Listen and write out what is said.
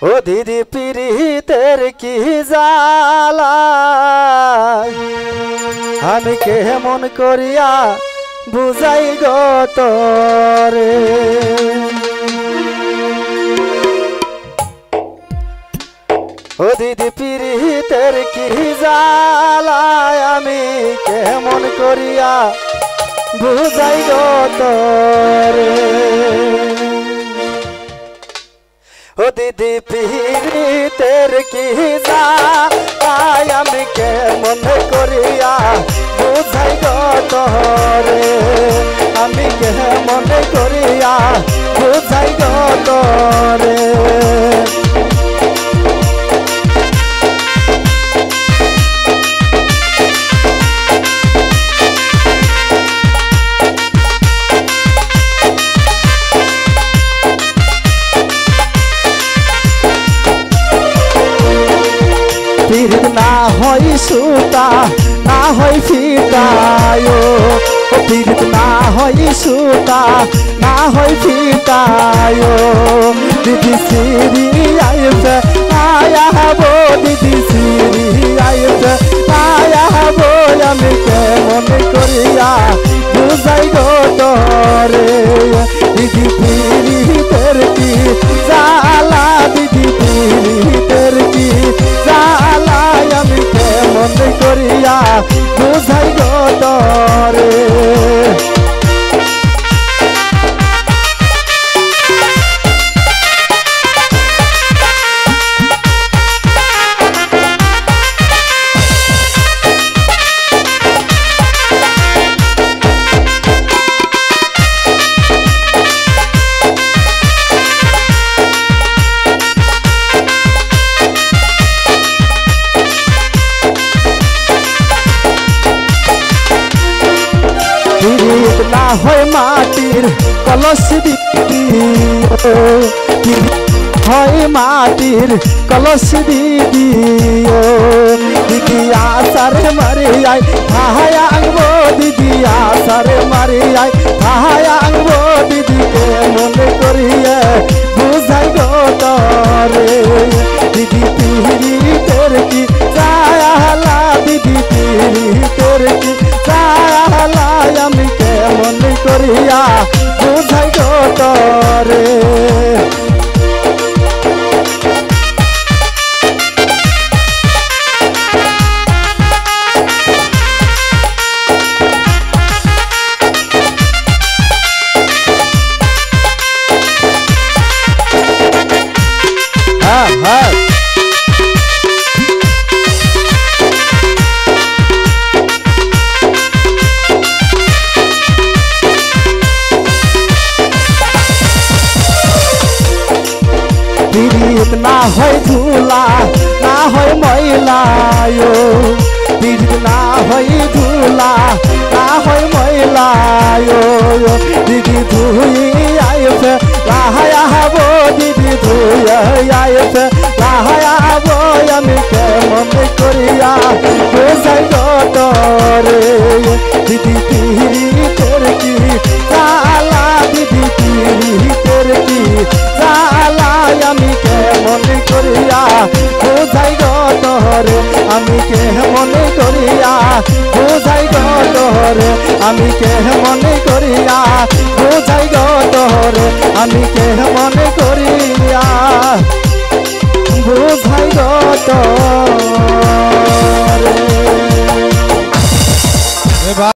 ও দিদি পিরিতের কি জ্বালা আমি কেমন করিয়া বুঝাই গো তোরে। ও দিদি পিরিতের কি জ্বালা আমি কেমন করিয়া বুঝাই গো তোরে। ও দিদি পিরিতের কি জ্বালা আমি কেমন করিয়া বুঝাই গো তোরে। আমি কেমন করিয়া বুঝাই গো তোরে। পিরিত না হয় সুতা না হয় ফিতায়, পিরিত না হয় সুতা না হয় ফিতায়। দিদি সিরি আইছে আয়া হবো, দিদি সিরি আইছে আয়া হবো। আমি কেমন করিয়া বুঝাই গো তোরে। দিদি পিরিতের কি জ্বালা, দিদি পিরিতের কি জ্বালা আমি কেমন করিয়া বুঝাই গো তোরে। পিরিত না হয় মাটির কলস দিদি, হয় মাটির কলস দিদি। দিদি আসারে মারি আই হায় আংবো, দিদি আসারে মারি আই হায় আংবো। দিদি কেমন করিয়া বুঝাই গো তোরে। দিদি পিরিতের কি জ্বালা, দিদি পিরিতের কি জ্বালা আমি কেমন করিয়া বুঝাই গো তোরে। হ্যাঁ হ্যাঁ পিরিত না হয় ধুলা না হয় ময়লায়, পিরিত না হয় ধুলা না হয় ময়লায়। দিদি ধুই আইছে লাহায়া হবো, দিদি ধুই আইছে লাহায়া হবো। আমি কেমন করিয়া বুঝাই গো তোরে। দিদি পিরিতের কি জ্বালা, দিদি পিরিতের কি জ্বালা আমি কেমন করিয়া বুঝাই গো তোরে। আমি কেমন করিয়া বুঝাই গো তোরে। আমি কেমন করিয়া বুঝাই গো তোরে। আমি কেমন